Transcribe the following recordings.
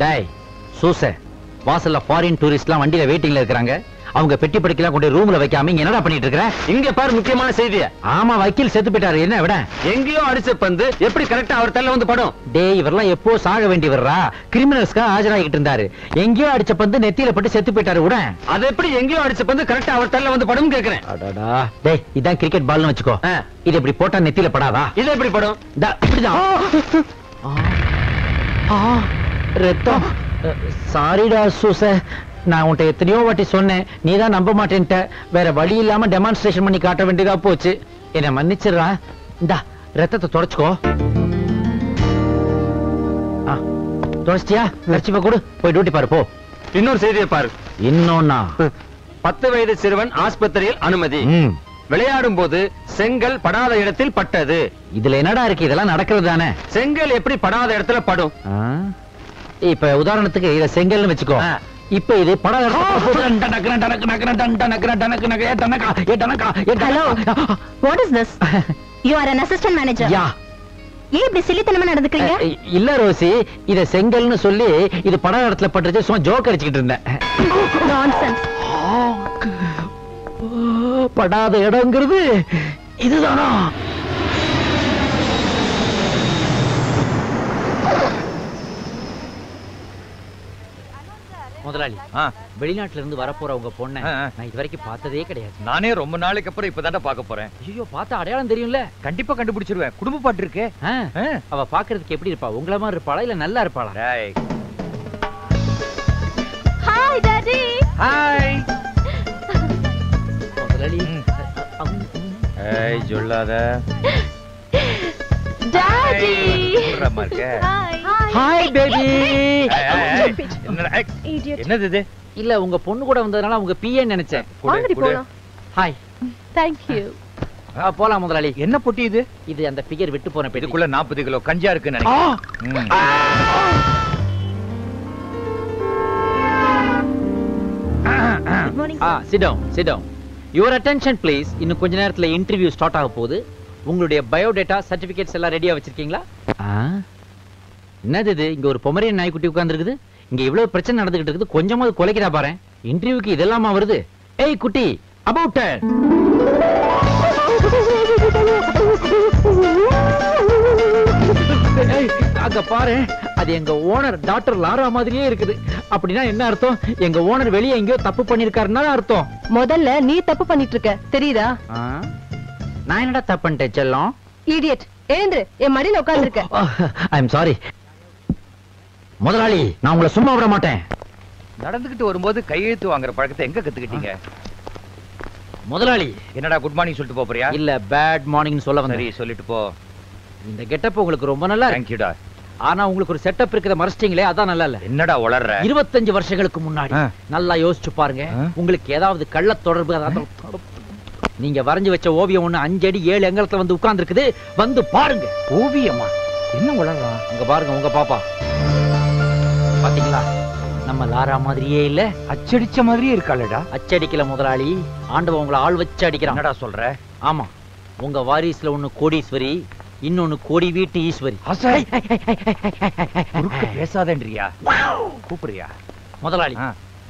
டேய் சூச, வாசல்ல ஃபாரின் டூரிஸ்ட்லாம் வண்டியில வெயிட்டிங்ல இருக்காங்க. அவங்க பெட்டி படிக்கலாம் கொண்டு ரூம்ல வைக்காம இங்க என்னடா பண்ணிட்டு இருக்கற? இங்க பாரு முக்கியமான செய்தி. ஆமா, வக்கீல் செத்து போயிட்டாரு. என்ன விட எங்கேயோ அடிச்ச பந்து எப்படி கரெக்டா அவர் தள்ள வந்து படும்? டேய் இவரெல்லாம் எப்போ சாக வேண்டியவரா? கிரிமினல்ஸ்க்கு ஆஜராகிட்டு இருந்தாரு. எங்கேயோ அடிச்ச பந்து நெத்தியில பட்டு செத்து போயிட்டாரு. விட அது எப்படி எங்கேயோ அடிச்ச பந்து கரெக்டா அவர் தள்ள வந்து படும் கேக்குறேன். அடடா டேய், இதான் கிரிக்கெட் பால்னு வச்சுக்கோ. இது இப்படி போட்டா நெத்தியில படாதா? இது எப்படி படும்? இப்படிதான். ரத்தம். சாரிடா சூச, நான் உன்கிட்ட எத்தனையோ வாட்டி சொன்னேன், நீதான் நம்ப மாட்டேன்ட்ட. வேற வழி இல்லாம டெமான்ஸ்ட்ரேஷன் பண்ணி காட்ட வேண்டியதா போச்சு. என்ன மன்னிச்சிடுறா. இந்தா ரத்தத்தை தொடச்சுக்கோ. தொடச்சிட்டியா? கர்ச்சிப்பை கொடு, போய் டியூட்டி பாரு போ. இன்னொரு செய்தியை பாரு. இன்னொன்னா, 10 வயது சிறுவன் ஆஸ்பத்திரியில் அனுமதி. விளையாடும் போது செங்கல் படாத இடத்தில் பட்டது. இதுல என்னடா இருக்கு? இதெல்லாம் நடக்கிறது தானே. செங்கல் எப்படி படாத இடத்துல படும்? இப்ப உதாரணத்துக்கு இத செங்கல்னு வச்சுக்கோ. இப்ப இது படாத Hello, what is this? You are an assistant manager. Yeah. ஏன் இப்படி சில்லித்தனமா நடந்துக்கிறீங்க? இல்ல ரோசி, இத செங்கல்னு சொல்லி இது படாத இடத்துல பட்டுச்சு, சும்மா ஜோக் அடிச்சுக்கிட்டு இருந்தேன். Nonsense. படாத இடம்ங்கிறது இதுதானா? முதலாளி, வெளிநாட்டுல இருந்து வரப்போற உங்க பொண்ணை நான் இது வரைக்கும் பார்த்ததே கிடையாது. நானே ரொம்ப நாளைக்கு அப்புறம் இப்பதான்டா பார்க்க போறேன். ஐயோ, பார்த்தா அடையாளம் தெரியும்ல? கண்டிப்பா கண்டுபிடிச்சிருவேன். குடும்ப பாட்டு இருக்கே. அவ பாக்குறதுக்கு எப்படி இருப்பா? உங்கள மாதிரி இருப்பாளா இல்ல நல்லா இருப்பாளா? Hi daddy. ஹாய் முதலாளி. ஏய் சொல்லாத. டாடி. Hi baby. என்னது இது? இல்ல, உங்க பொண்ணு கூட வந்ததனால உங்க பிஏ நினைச்சேன். வாங்கடி போலாம். ஹாய். Thank you. போலாம் முதலாளி. என்ன பொட்டி இது? இது அந்த பிகர் விட்டு போன பெட்டி. இதுக்குள்ள 40 கிலோ கஞ்சா இருக்குன்னு நினைக்கிறேன். Good morning. Sit down, sit down. Your attention please. இன்னும் கொஞ்ச நேரத்துல இன்டர்வியூ ஸ்டார்ட் ஆக போகுது. உங்களுடைய பயோடேட்டா சர்டிபிகேட்ஸ் எல்லாம் ரெடியா வச்சிருக்கீங்களா? என்னது இது? இங்க ஒரு பொமரியன் நாய்க்குட்டி உட்கார்ந்துருக்குது. இங்க இவ்வளவு பிரச்சனை நடந்துகிட்டு இருக்குது, கொஞ்சமாவது குலைக்கிறா பாரு. இன்டர்வியூக்கு இதெல்லாமா வருது? ஏய் குட்டி, அபவுட் டர்ன். அங்க பாரு, அது எங்க ஓனர் டாக்டர் லாரா மாதிரியே இருக்குது. அப்படின்னா என்ன அர்த்தம்? எங்க ஓனர் வெளியே எங்கேயோ தப்பு பண்ணிருக்காருன்னா அர்த்தம். முதல்ல நீ தப்பு பண்ணிட்டு இருக்க, தெரியுதா? நான் என்னடா தப்பு பண்ணிட்டேன் செல்லம்? இடியட், எழுந்திரு, என் மடியில உட்கார்ந்திருக்க. ஐ அம் சாரி முதலாளி, நான் உங்களை சும்மா விட மாட்டேன். நடந்துகிட்டு வரும்போது கையெழுத்து வாங்குற பழக்கத்தை எங்க கத்துக்கிட்டீங்க? முதலாளி, என்னடா குட் மார்னிங் சொல்லிட்டு போறியா? இல்ல பேட் மார்னிங் சொல்ல வந்தேன். சரி சொல்லிட்டு போ. இந்த கெட்டப் உங்களுக்கு ரொம்ப நல்லா இருக்கு. Thank you டா. ஆனா உங்களுக்கு ஒரு செட்டப் இருக்குத மறைச்சிட்டீங்களே, அதான் நல்லா இல்ல. என்னடா உளறற? 25 வருஷங்களுக்கு முன்னாடி நல்லா யோசிச்சு பாருங்க. உங்களுக்கு ஏதாவது கள்ள தொடர்பு நீங்க வரைஞ்சு வச்ச ஓவியம் ஒண்ணு 5 அடி 7 அங்குலத்துல வந்து உட்கார்ந்து இருக்குது. வந்து பாருங்க. ஓவியமா? என்ன உளறறா? அங்க பாருங்க, உங்க பாப்பா. பாத்தீங்களா? நம்ம லாரா மாதிரியே இல்ல? அச்சடிச்ச மாதிரியே இருக்காளடா. அச்சடிக்கல முதலாளி, ஆண்டவன் உங்களை ஆள் வச்சு அடிக்கிறான். என்னடா சொல்ற? ஆமா, உங்க வாரிசுல ஒண்ணு கோடீஸ்வரி, இன்னொன்னு கோடி வீட்டு ஈஸ்வரி. பேசாதன்றியா? கூப்பிடுறியா? முதலாளி,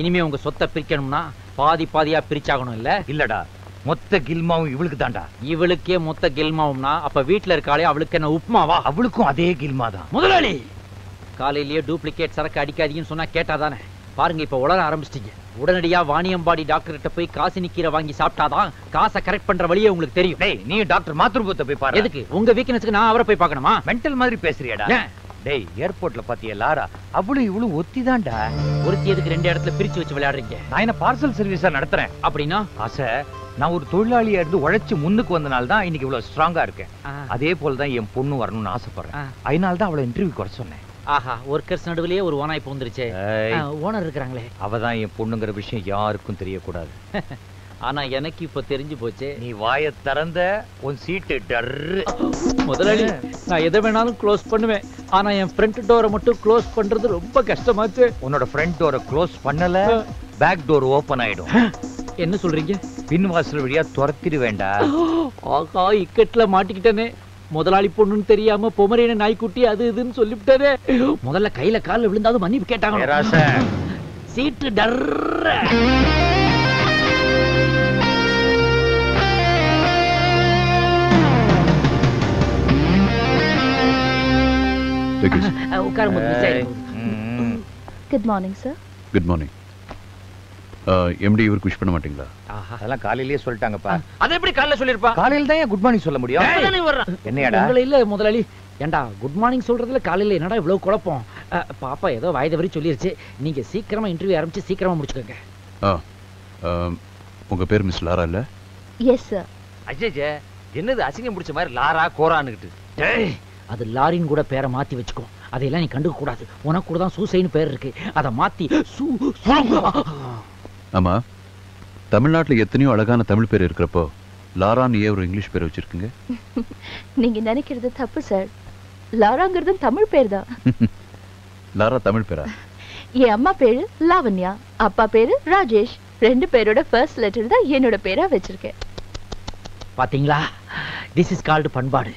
இனிமே உங்க சொத்தை பிரிக்கணும்னா பாதி பாதியா பிரிச்சாகணும் இல்ல? இல்லடா, மொத்த கில்மாவும் இவளுக்கு தாண்டா. இவளுக்கே மொத்த கில்மாவும்னா அப்ப வீட்டுல இருக்காளே அவளுக்கு என்ன உப்புமாவா? அவளுக்கும் அதே கில்மா தான். முதலாளி, காலையிலேயே டூப்ளிகேட் சரக்கு அடிக்காதீங்கன்னு சொன்னா கேட்டாதானே? பாருங்க, இப்ப உளர ஆரம்பிச்சிட்டீங்க. உடனடியா வாணியம்பாடி டாக்டர் கிட்ட போய் காசினி கீரை வாங்கி சாப்பிட்டாதான் காசை கரெக்ட் பண்ற வழியே உங்களுக்கு தெரியும். டேய், நீ டாக்டர் மாத்ருபத்தை போய் பாரு. எதுக்கு? உங்க வீக்னஸ்க்கு நான் அவரை போய் பார்க்கணுமா? மென்டல் மாதிரி பேசுறியாடா? டேய், ஏர்போர்ட்ல பாத்தியா லாரா? அவளும் இவளும் ஒத்திதான்டா. ஒருத்தி எதுக்கு 2 இடத்துல பிரிச்சு வச்சு விளையாடுறீங்க? நான் என்ன பார்சல் சர்வீஸா நடத்துறேன்? அப்படின்னா ஆசை, நான் ஒரு தொழிலாளியா இருந்து உழைச்சு முன்னுக்கு வந்தனால தான் இன்னைக்கு இவ்வளவு ஸ்ட்ராங்கா இருக்கேன். அதே போலதான் என் பொண்ணு வரணும்னு ஆசைப்படுறேன். அதனால தான் அவளை இன்டர்வியூ குறை சொன்னேன். ஆஹா, ஒர்க்கர்ஸ் நடுவுலயே ஒரு ஓனாய் பூந்துருச்சே. ஓனர் இருக்காங்களே, அவதான் என் பொண்ணுங்கிற விஷயம் யாருக்கும் தெரியக்கூடாது. ஆனா எனக்கு இப்ப தெரிஞ்சு போச்சு. நீ வாயை திறந்த உன் சீட்டு டர்ரு. முதலாளி, நான் எதை வேணாலும் க்ளோஸ் பண்ணுவேன். ஆனா என் ஃப்ரண்ட் டோரை மட்டும் க்ளோஸ் பண்றது ரொம்ப கஷ்டமாச்சு. உன்னோட ஃப்ரண்ட் டோரை க்ளோஸ் பண்ணல, பேக் டோர் ஓபன் ஆயிடும். என்ன சொல்றீங்க? பின் வாசல் வழியா துரத்திடு வேண்டாம். ஆகா, இக்கட்ல மாட்டிக்கிட்டேனே. முதலாளி பொண்ணுன்னு தெரியாம பொமரேன நாய்க்குட்டி அது இதுன்னு சொல்லிவிட்டாரு. முதல்ல கையில கால்ல விழுந்தாலும் மன்னிப்பு கேட்டாங்க. சீட்டு டர்ற. Good morning sir. Good morning. MD இவருக்கு விஷ் பண்ண மாட்டீங்களா? அதெல்லாம் காலையிலேயே சொல்லிட்டாங்கப்பா. அது எப்படி காலையில சொல்லிருப்பா? காலையில தான் குட் மார்னிங் சொல்ல முடியும். என்னையாடா இல்ல முதலாளி, ஏண்டா குட் மார்னிங் சொல்றதுல காலையில என்னடா இவ்வளவு குழப்பம்? பாப்பா ஏதோ வாய்தவரி சொல்லிருச்சு. நீங்க சீக்கிரமா இன்டர்வியூ ஆரம்பிச்சு சீக்கிரமா முடிச்சுக்கோங்க. உங்க பேர் மிஸ் லாரா இல்ல? Yes sir. அஜய், என்னது அசிங்கம் பிடிச்ச மாதிரி லாரா கோரான்னுகிட்டு? அது லாரின் கூட பேரை மாத்தி வச்சுக்கோ. அதையெல்லாம் நீ கண்டுக்க கூடாது. உனக்கு கூட தான் சூசைன்னு பேர் இருக்கு. அதை மாத்தி ஆமா, தமிழ்நாட்டுல எத்தனையோ அழகான தமிழ் பேர் இருக்கிறப்போ லாரான்னு ஏன் ஒரு இங்கிலீஷ் பேர் வச்சிருக்கீங்க? நீங்க நினைக்கிறது தப்பு சார். லாராங்கிறது தமிழ் பேர் தான். லாரா தமிழ் பேரா? என் அம்மா பேரு லாவண்யா, அப்பா பேரு ராஜேஷ். ரெண்டு பேரோட ஃபர்ஸ்ட் லெட்டர் தான் என்னோட பேரா வச்சிருக்கேன். பாத்தீங்களா? திஸ் இஸ் கால்டு பண்பாடு.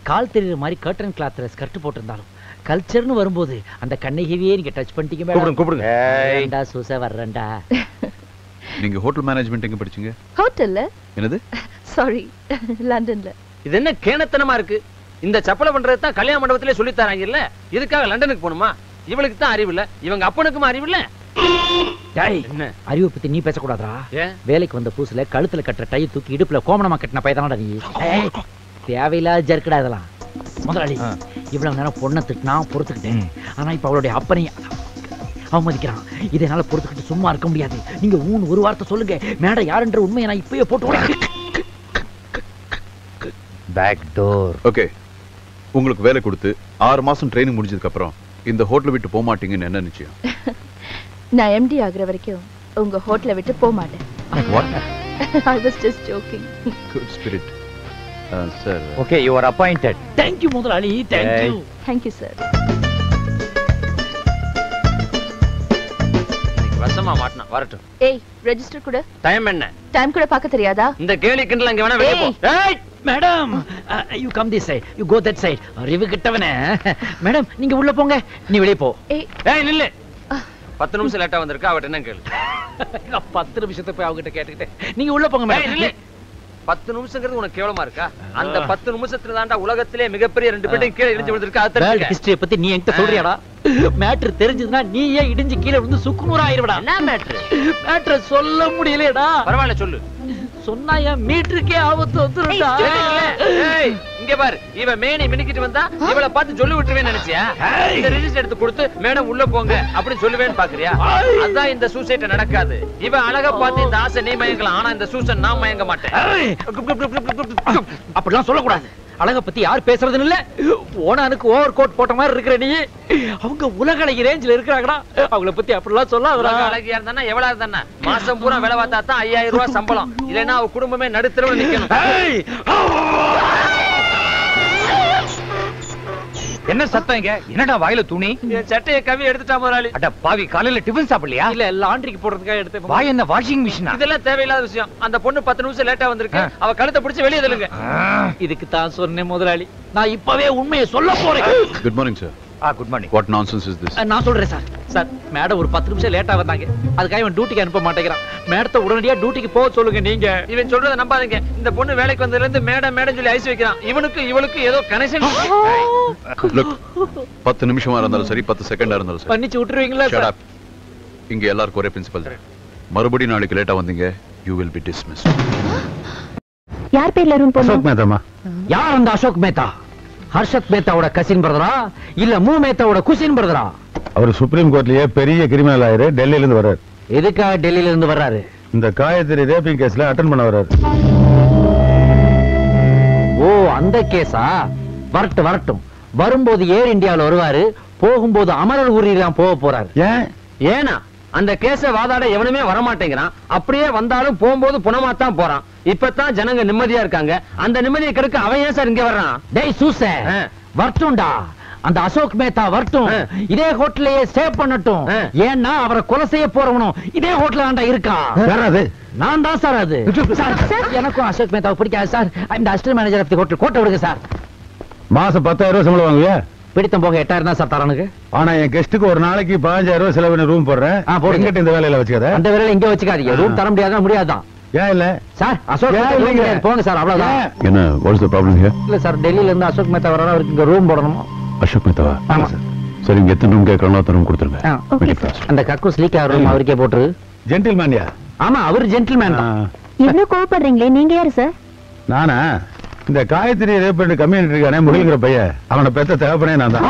கால் தெரியுற மாதிரி கர்டன் கிளாத்ல ஸ்கர்ட் போட்டிருந்தாலும் கல்ச்சர்னு வரும்போது அந்த கண்ணகிவியே நீங்க டச் பண்ணிட்டீங்க. கூப்பிடுங்க. ஏண்டா சூசை வர்றேன்டா. நீங்க ஹோட்டல் மேனேஜ்மெண்ட் எங்க படிச்சீங்க? ஹோட்டல்ல. என்னது? சாரி, லண்டன்ல. இது என்ன கேணத்தனமா இருக்கு? இந்த சப்பலை பண்றது தான் கல்யாண மண்டபத்திலே சொல்லி தராங்க இல்ல? இதுக்காக லண்டனுக்கு போணுமா? இவளுக்கு தான் அறிவு இல்ல, இவங்க அப்பனுக்கும் அறிவு இல்ல. என்ன அறிவு பத்தி நீ பேசக்கூடாதா? வேலைக்கு வந்த புதுசுல கழுத்துல கட்டுற டை தூக்கி இடுப்புல கோமணமா கட்டின பையதானடா நீ. தேவையில்லாத ஜர்க்கடா இதெல்லாம். முதலாளி இவ்வளவு நேரம் பொண்ணை திட்டினா பொறுத்துக்கிட்டேன். ஆனா இப்ப அவளுடைய அப்பனையும் அவமதிக்கிறான். இதனால பொறுத்துக்கிட்டு சும்மா இருக்க முடியாது. நீங்க ஒரு வார்த்தை சொல்லுங்க. மேடம் யாருன்ற உண்மையை நான் இப்பயே போட்டு பேக் டோர். ஓகே, உங்களுக்கு வேலை கொடுத்து 6 மாசம் ட்ரைனிங் முடிஞ்சதுக்கு அப்புறம் இந்த ஹோட்டலை விட்டு போக மாட்டீங்கன்னு என்ன நிச்சயம்? நான் எம்டி ஆகுற வரைக்கும் உங்க ஹோட்டலை விட்டு போக மாட்டேன். What? I was just joking. Good spirit. Sir. Okay, you are appointed. Thank you முதலாளி. Thank you. Thank you sir. வசமா மாட்டனா வரட்டும். ஏய், ரெஜிஸ்டர் கூட. டைம் என்ன? டைம் கூட பார்க்க தெரியாதா? இந்த கேலி கிண்டல அங்க வேணா வெளிய போ. ஏய் madam, you come this side, you go that side. அறிவு கிட்டவனே. மேடம் நீங்க உள்ள போங்க, நீ வெளிய போ. ஏய் நில்லு. 10 நிமிஷம் லேட்டா வந்திருக்கா, அவட்ட என்ன கேளு. 10 நிமிஷத்தை போய் அவகிட்ட கேட்டுக்கிட்டே நீங்க உள்ள போங்க மேடம். நில்லு. 10 நிமிஷங்கிறது உனக்கு கேவலமா இருக்கா? அந்த 10 நிமிஷத்துல தான்டா உலகத்திலே மிகப்பெரிய 2 பேரும் கீழே இடிஞ்சு விழுந்திருக்கா. அது ஹிஸ்டரியை பத்தி நீ என்கிட்ட சொல்றியாடா? மேட்டர் தெரிஞ்சதுன்னா நீ ஏன் இடிஞ்சு கீழே விழுந்து சுக்குநூறா ஆயிருவடா. என்ன மேட்டர்? மேட்டர் சொல்ல முடியலடா. பரவாயில்ல சொல்லு. சொன்னா என் மீட்டருக்கே ஆபத்து வந்துருடா. ஏய் இங்க பாரு, இவ மேனி மினிக்கிட்டு வந்தா இவளை பார்த்து சொல்லி விட்டுருவேன்னு நினைச்சியா? இந்த ரெஜிஸ்டர் எடுத்து கொடுத்து மேடம் உள்ள போங்க அப்படி சொல்லுவேன்னு பாக்குறியா? அதான் இந்த சூசைட் நடக்காது. இவ அழகா பார்த்து இந்த ஆசை நீ மயங்கலாம், ஆனா இந்த சூசன் நான் மயங்க மாட்டேன். அப்படிலாம் சொல்லக்கூடாது. அழக பத்தி யார் பேசுறதுன்னு இல்ல. ஓனானுக்கு ஓவர் கோட் போட்ட மாதிரி இருக்கிற நீ. அவங்க உலக அழகி ரேஞ்சில இருக்கிறாங்கடா. அவங்கள பத்தி அப்படிலாம் சொல்லாதடா. அழகியா இருந்தா எவ்வளவு இருந்தா மாசம் பூரா வேலை பார்த்தா தான் 5000 ரூபாய் சம்பளம். இல்லைன்னா அவ குடும்பமே நடுத்தரவுல நிக்கணும். என்ன சத்தம் இங்க? என்னடா வாயில துணி? என் சட்டையை கவி எடுத்துட்டா முதலாளி. அட பாவி, காலையில டிபன் சாப்பிடலையா? இல்ல லாண்டரிக்கு போடுறதுக்காக எடுத்து. வாய் என்ன வாஷிங் மிஷினா? இதெல்லாம் தேவையில்லாத விஷயம். அந்த பொண்ணு 10 நிமிஷம் லேட்டா வந்திருக்கு. அவ கழுத்தை பிடிச்சு வெளியே தள்ளுங்க. இதுக்கு தான் சொன்னேன் முதலாளி, நான் இப்பவே உண்மையை சொல்ல போறேன். Good morning sir. Good morning. What nonsense is this? நான் சொல்றேன் சார். சார் மேடம் ஒரு 10 நிமிஷம் லேட்டா வந்தாங்க. அதுக்காக இவன் டியூட்டிக்கு அனுப்ப மாட்டேங்கிறான். மேடத்தை உடனடியா டியூட்டிக்கு போக சொல்லுங்க நீங்க. இவன் சொல்றத நம்பாதீங்க. இந்த பொண்ணு வேலைக்கு வந்ததுல இருந்து மேடம் சொல்லி ஐஸ் வைக்கிறான். இவளுக்கு ஏதோ கனெக்ஷன். Look, 10 நிமிஷமா இருந்தாலும் சரி, 10 செகண்டா இருந்தாலும் சரி. பண்ணிச்சு விட்டுருவீங்களா? Shut up. இங்க எல்லாருக்கும் ஒரே பிரின்சிபல். மறுபடியும் நாளைக்கு லேட்டா வந்தீங்க, you will be dismissed. யார் பேர்ல ரூம் போறோம்? அசோக் மேதாமா. யார் அந்த அசோக் மேத்தா? ஹர்ஷத் மேத்தாவோட கசின் பிரதரா இல்ல மூ மேத்தாவோட குசின் பிரதரா? அவர் சுப்ரீம் கோர்ட்லயே பெரிய கிரிமினல் ஆயர், டெல்லியில இருந்து வர்றாரு. எதுக்காக டெல்லியில இருந்து வர்றாரு? இந்த காயத்ரி ரேப்பிங் கேஸ்ல அட்டெண்ட் பண்ண வர்றாரு. ஓ அந்த கேஸா? வரட்டும். வரும்போது ஏர் இந்தியாவில் வருவாரு, போகும்போது அமரர் ஊரில் தான் போக போறாரு. ஏனா அந்த கேஸ வாதாட எவனுமே வரமாட்டேங்கிறான். அப்படியே வந்தாலும் போகும்போது புனமாத்தான் போறான். இப்பதான் ஜனங்க நிம்மதியா இருக்காங்க. அந்த நிம்மதியை கெடுக்க அவன் ஏன் சார் இங்க வர்றான்? டேய் சூசே, வரட்டும்டா. அந்த அசோக் மேத்தா வரட்டும். இதே ஹோட்டலையே ஸ்டே பண்ணட்டும். ஏன்னா அவரை கொலை செய்ய போறவனும் இதே ஹோட்டல் தான்டா இருக்கான். நான் தான் சார் அது. எனக்கும் அசோக் மேத்தாவை பிடிக்காது சார். இந்த assistant manager of the hotel. கோட்டை விடுங்க சார். மாசம் 10,000 ரூபாய் சம்பளம் வாங்குவியா? பிடித்தம் போக 8,000 தான் சார் தரனுக்கு. ஆனா என் கெஸ்டுக்கு ஒரு நாளைக்கு 15,000 ரூபாய் செலவு ரூம் போடுறேன். போடுங்க. எங்கிட்ட இந்த வேலையில வச்சுக்காத. அந்த வேலையில இங்க வச்சுக்காதீங்க. ரூம் தர முடியாதான் முடியாதான். ஏன் இல்ல சார்? அசோக் ஏன் மேத்தா இல்லைங்க? room போங்க சார், அவ்வளவுதான். என்ன வாட்ஸ் தி ப்ராப்ளம் ஹியர்? இல்ல சார், டெல்லியில இருந்து அசோக் மேத்தா வரானோ, அவருக்கு இங்க ரூம் போடணும். அசோக் மேத்தாவா? ஆமா. சரி, இங்க எத்தனை ரூம் கேட்கறாங்களோ அத்தனை ரூம் கொடுத்துருங்க. Okay, Make it fast. அந்த கக்கூஸ் லீக் ஆகிற ரூம் அவருக்கே போட்டுரு. ஜென்டில்மேன்யா? ஆமா, அவர் ஜென்டில்மேன் தான். இவ்ளோ கோவப்படுறீங்களே, நீங்க யாரு சார்? நானா? இந்த காயத்ரி ரேப் பண்ணி கம்யூனிட்டி இருக்கானே முருகங்கிற பையன், அவனை பெத்த தகப்பனே நான் தான்.